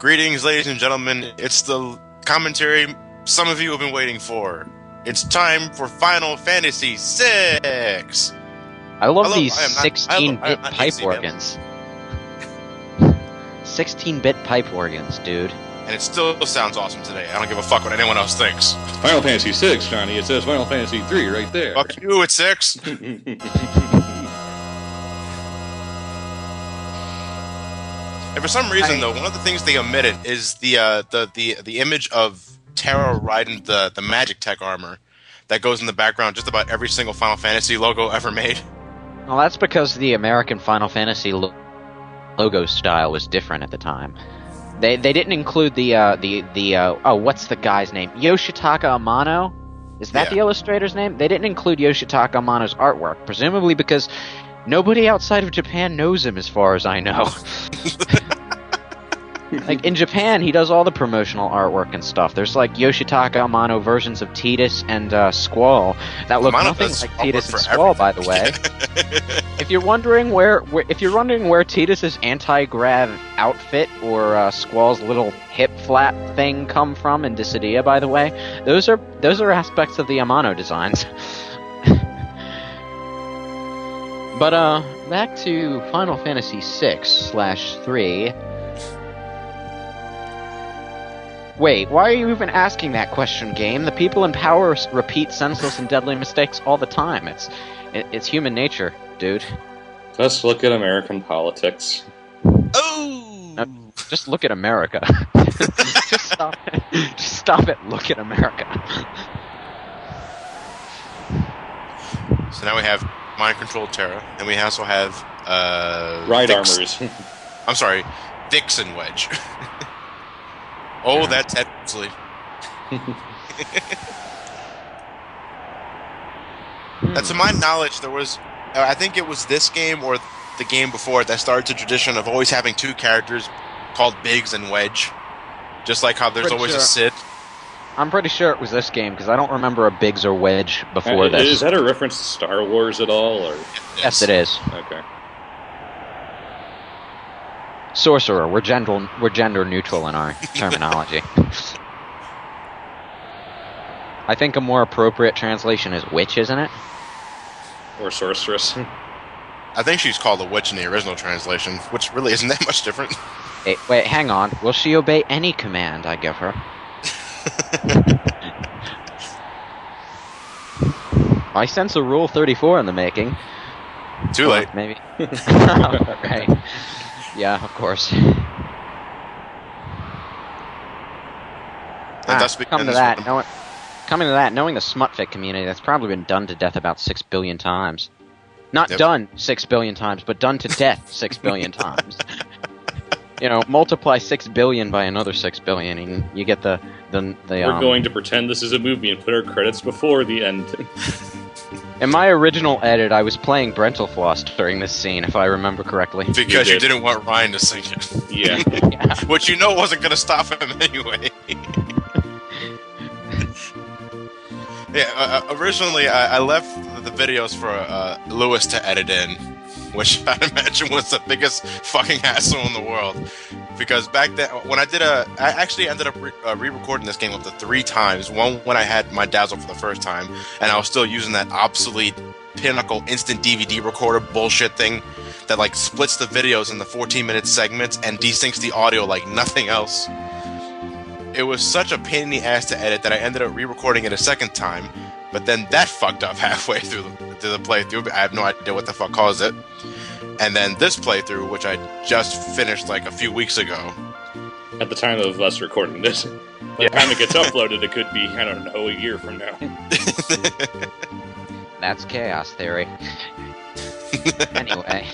Greetings, ladies and gentlemen. It's the commentary some of you have been waiting for. It's time for Final Fantasy VI. I love these 16-bit pipe organs. 16-bit pipe organs, dude. And it still sounds awesome today. I don't give a fuck what anyone else thinks. Final Fantasy VI, Johnny. It says Final Fantasy III right there. Fuck you, it's 6. And for some reason, though, one of the things they omitted is the image of Terra riding the magic tech armor that goes in the background just about every single Final Fantasy logo ever made. Well, that's because the American Final Fantasy logo style was different at the time. They didn't include what's the guy's name? Yoshitaka Amano? Is that the illustrator's name? They didn't include Yoshitaka Amano's artwork, presumably because nobody outside of Japan knows him, as far as I know. Like, in Japan, he does all the promotional artwork and stuff. There's, like, Yoshitaka Amano versions of Tidus and Squall that look nothing like Tidus and Squall, by the way. If you're wondering where Tidus's anti-grav outfit or Squall's little hip flap thing come from in Dissidia, by the way, those are aspects of the Amano designs. But back to Final Fantasy VI/3. Wait, why are you even asking that question, game? The people in power repeat senseless and deadly mistakes all the time. It's human nature, dude. Let's look at American politics. Oh! Just look at America. Just stop it. Just stop it. Look at America. So now we have mind-controlled Terra, and we also have Ride armors. I'm sorry, Vixen Wedge. Oh, that's absolutely. To my knowledge, there was, I think it was this game or the game before it that started the tradition of always having two characters called Biggs and Wedge. Just like how there's always a Sid. I'm pretty sure it was this game, because I don't remember a Biggs or Wedge before this. Is that a reference to Star Wars at all? Or? Yes, it is. Okay. Sorcerer. We're gender neutral in our terminology. I think a more appropriate translation is witch, isn't it? Or sorceress. I think she's called a witch in the original translation, which really isn't that much different. Hey, wait, hang on. Will she obey any command I give her? I sense a Rule 34 in the making. Too late. Maybe. Right. Yeah, of course. Coming to that, knowing the smutfic community, that's probably been done to death about 6 billion times. Not done 6 billion times, but done to death 6 billion times. You know, multiply 6 billion by another 6 billion, and you get the We're going to pretend this is a movie and put our credits before the end. In my original edit, I was playing Brentalfloss during this scene, if I remember correctly. Because you didn't want Ryan to sing it. Yeah. Yeah. Which you know wasn't going to stop him anyway. Yeah, originally I left the videos for Lewis to edit in, which I imagine was the biggest fucking hassle in the world. Because back then, when I actually ended up re-recording this game up to 3 times. One when I had my Dazzle for the first time, and I was still using that obsolete Pinnacle instant DVD recorder bullshit thing that like splits the videos into 14-minute segments and desyncs the audio like nothing else. It was such a pain in the ass to edit that I ended up re-recording it a second time, but then that fucked up halfway through the playthrough. I have no idea what the fuck caused it. And then this playthrough, which I just finished like a few weeks ago. At the time of us recording this. By the time it gets uploaded, it could be, I don't know, a year from now. That's chaos theory. Anyway.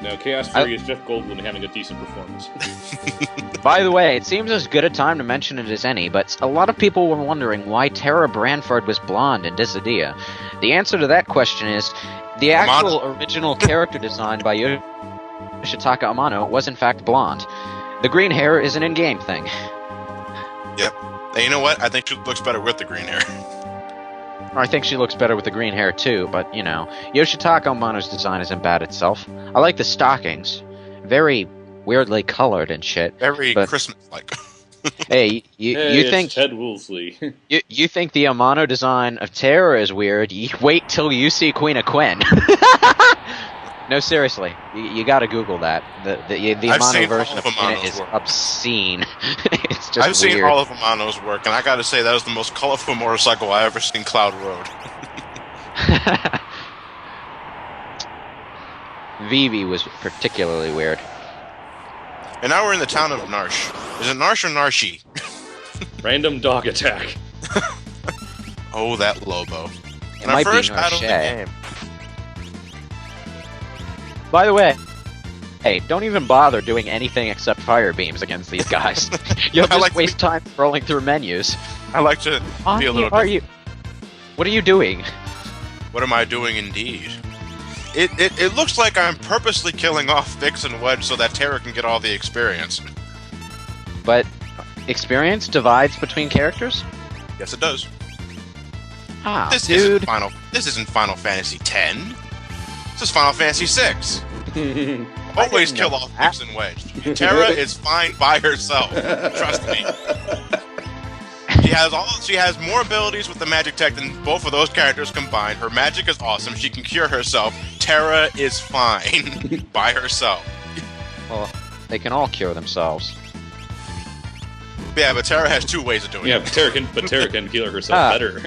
No, chaos theory is Jeff Goldblum having a decent performance. By the way, it seems as good a time to mention it as any, but a lot of people were wondering why Terra Branford was blonde in Dissidia. The answer to that question is, the actual original character design by Yoshitaka Amano was in fact blonde. The green hair is an in-game thing. Yep. And you know what? I think she looks better with the green hair. I think she looks better with the green hair too, but, you know, Yoshitaka Amano's design isn't bad itself. I like the stockings. Very weirdly colored and shit. Very but, Christmas-like. Hey, you think Ted Woolsey? you think the Amano design of Terra is weird? You wait till you see Queen of Quen. No, seriously, you got to Google that. The Amano version of Queen is obscene. It's just I've seen weird. all of Amano's work, and I got to say that was the most colorful motorcycle I ever seen. Cloud Road. Vivi was particularly weird. And now we're in the town of Narsh. Is it Narsh or Narshi? Random dog attack. Oh, that Lobo. It In might our be first battle of the Narche. game. By the way, hey, don't even bother doing anything except fire beams against these guys. You'll just waste time scrolling through menus. I like to be a little... What are you doing? What am I doing indeed? It looks like I'm purposely killing off Vix and Wedge so that Terra can get all the experience. But experience divides between characters? Yes, it does. Ah, This dude. isn't Final Fantasy X. This is Final Fantasy VI. Always kill off Vix and Wedge. Terra is fine by herself. Trust me. She has more abilities with the magic tech than both of those characters combined. Her magic is awesome. She can cure herself. Terra is fine by herself. Well, they can all cure themselves. Yeah, but Terra has two ways of doing Yeah, it. but Terra can heal herself better.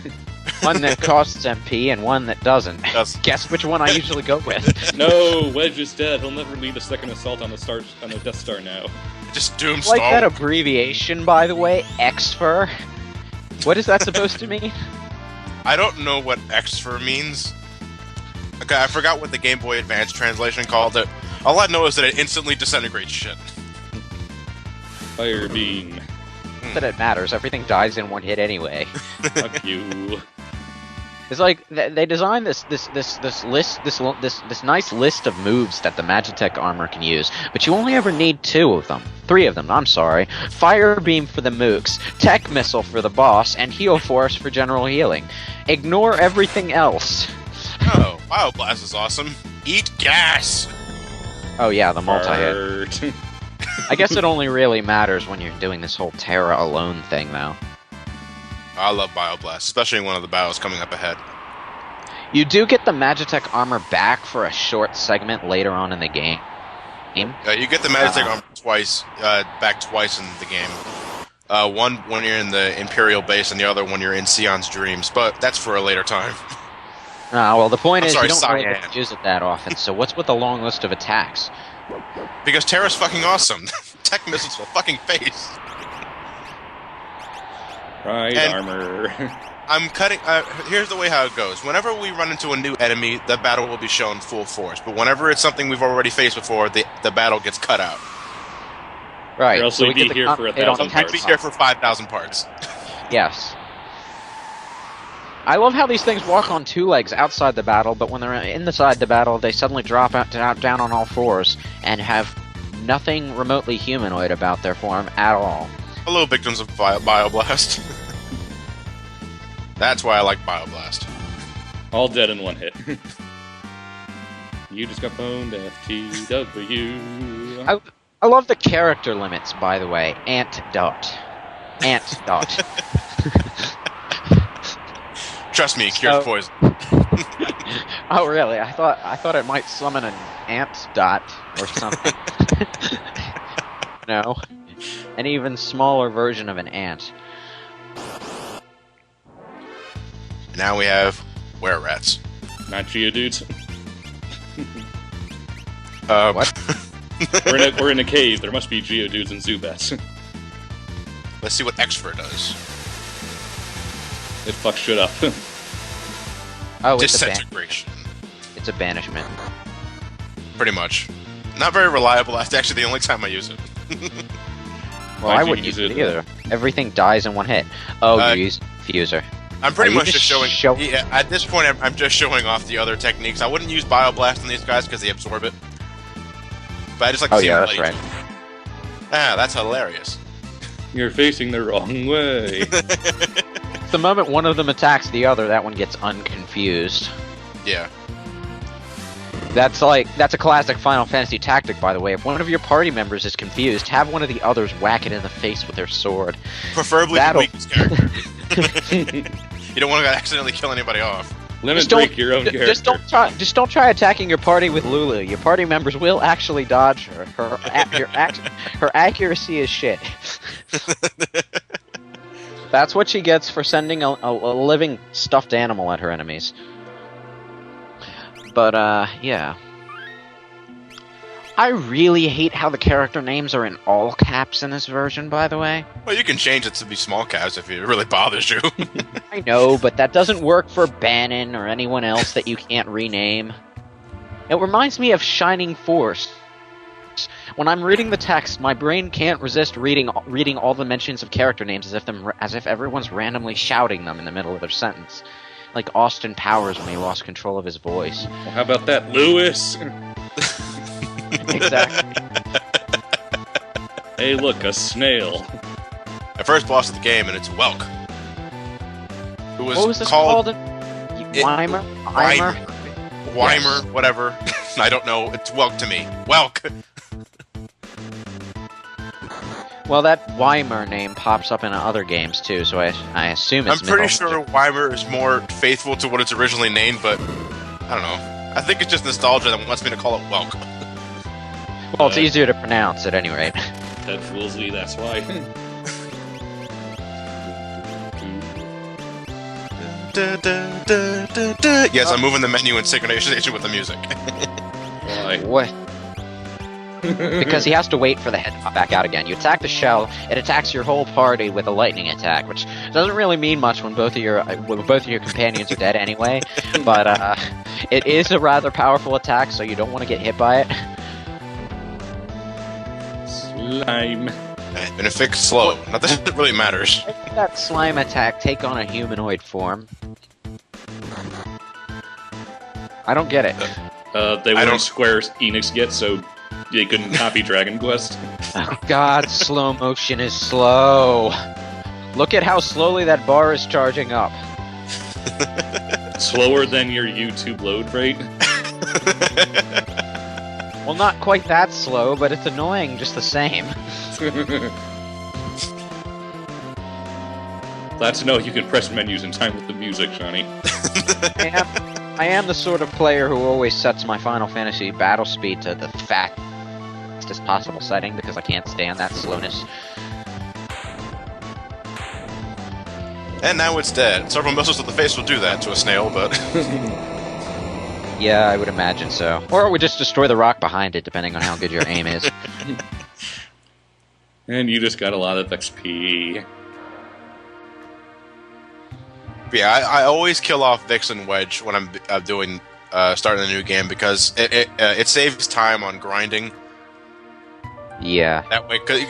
One that costs MP and one that doesn't. Yes. Guess which one I usually go with. No, Wedge is dead. He'll never lead a second assault on the Death Star now. Just Doomstorm. Like that abbreviation, by the way, XFR. What is that supposed to mean? I don't know what XFR means. Okay, I forgot what the Game Boy Advance translation called it. All I know is that it instantly disintegrates shit. Fire beam. Not that it matters. Everything dies in one hit anyway. Fuck you. It's like they designed this nice list of moves that the Magitech armor can use, but you only ever need 3 of them. I'm sorry. Fire beam for the mooks, tech missile for the boss, and heal force for general healing. Ignore everything else. Oh, Bioblast is awesome. Eat gas. Oh yeah, the multi-hit. I guess it only really matters when you're doing this whole Terra alone thing, though. I love Bioblast, especially in one of the battles coming up ahead. You do get the Magitech armor back for a short segment later on in the game. You get the Magitech armor back twice in the game. One when you're in the Imperial base, and the other when you're in Sion's Dreams, but that's for a later time. Well, the point is, sorry, you don't really Cyan. get to use it that often, so what's with the long list of attacks? Because Terra's fucking awesome. Tech missiles to the fucking face. Right, And- armor. I'm cutting. Here's the way how it goes. Whenever we run into a new enemy, the battle will be shown full force. But whenever it's something we've already faced before, the battle gets cut out. Right. Or else so we'd we be get here for concentrate on 1,000 the I'd parts. be here for 5,000 parts. Yes. I love how these things walk on 2 legs outside the battle, but when they're inside the battle, they suddenly drop down on all 4s and have nothing remotely humanoid about their form at all. Hello, victims of Bioblast. That's why I like Bioblast. All dead in one hit. You just got phoned, FTW. I love the character limits, by the way. Ant dot. Trust me, it cures poison. Oh, really? I thought it might summon an ant dot or something. No. An even smaller version of an ant. Now we have were-rats. Not Geodudes. What? We're in a cave. There must be Geodudes and Zubats. Let's see what Xfer does. It fucks shit up. Oh, Disintegration. it's a banishment. Pretty much. Not very reliable. That's actually the only time I use it. Well, Why'd I you wouldn't use use it it? either. Everything dies in one hit. Oh, Uh, you used Fuser. I'm pretty Are you much just just showing. Yeah, at this point, I'm just showing off the other techniques. I wouldn't use Bioblast on these guys because they absorb it. But I just like to Oh see yeah, them that's let right. Ah, that's hilarious. You're facing the wrong way. The moment one of them attacks the other, that one gets unconfused. Yeah. That's a classic Final Fantasy tactic, by the way. If one of your party members is confused, have one of the others whack it in the face with their sword. Preferably the weakest character. You don't want to accidentally kill anybody off. Limit break your own character. Just don't try attacking your party with Lulu. Your party members will actually dodge her. Her accuracy is shit. That's what she gets for sending a living stuffed animal at her enemies. But, yeah. I really hate how the character names are in all caps in this version, by the way. Well, you can change it to be small caps if it really bothers you. I know, but that doesn't work for Bannon or anyone else that you can't rename. It reminds me of Shining Force. When I'm reading the text, my brain can't resist reading all the mentions of character names as if everyone's randomly shouting them in the middle of their sentence. Like Austin Powers when he lost control of his voice. Well, how about that, Lewis? Exactly. Hey, look, a snail. The first boss of the game, and it's Welk. Who was what was this called? Weimer? Weimer, whatever. I don't know. It's Welk to me. Welk! Well, that Weimer name pops up in other games too, so I assume it's I'm pretty sure Weimer is more faithful to what it's originally named, but I don't know. I think it's just nostalgia that wants me to call it Welk. Well, it's easier to pronounce at any rate. That's Woolsey, that's why. Yes, I'm moving the menu in synchronization with the music. Why? What? Because he has to wait for the head to pop back out again. You attack the shell, it attacks your whole party with a lightning attack, which doesn't really mean much when both of your companions are dead anyway. But it is a rather powerful attack, so you don't want to get hit by it. Slime. And it fixed slow. Not that it really matters. Make that slime attack take on a humanoid form. I don't get it. They weren't squares Enix yet, so they couldn't copy Dragon Quest. Oh god, slow motion is slow. Look at how slowly that bar is charging up. Slower than your YouTube load rate? Well, not quite that slow, but it's annoying just the same. Glad to know you can press menus in time with the music, Johnny. I am the sort of player who always sets my Final Fantasy battle speed to the fastest possible setting because I can't stand that slowness. And now it's dead. Several missiles to the face will do that to a snail, but... Yeah, I would imagine so. Or it would just destroy the rock behind it, depending on how good your aim is. And you just got a lot of XP. Yeah, I always kill off Vix and Wedge when I'm starting a new game because it saves time on grinding. Yeah. That way, cause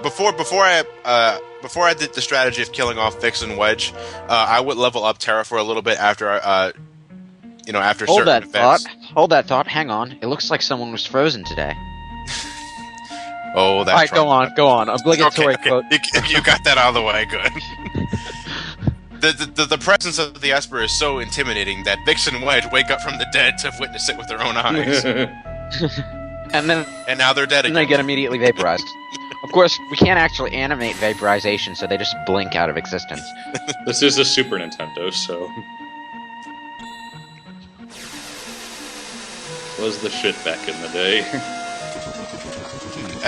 before I did the strategy of killing off Vix and Wedge, I would level up Terra for a little bit after after Hold certain events. Hold that thought. Hang on. It looks like someone was frozen today. Oh, that's Alright, go on. Obligatory quote. You got that out of the way. Good. The presence of the Esper is so intimidating that Vix and Wedge wake up from the dead to witness it with their own eyes. and now they're dead again. And they get immediately vaporized. Of course, we can't actually animate vaporization, so they just blink out of existence. This is a Super Nintendo, so... was the shit back in the day.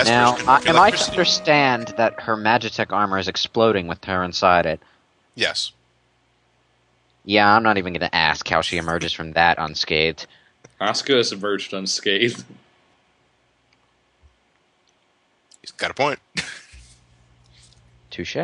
Now, am I to understand that her Magitech armor is exploding with her inside it? Yes. Yeah, I'm not even going to ask how she emerges from that unscathed. Asuka has emerged unscathed. He's got a point. Touche.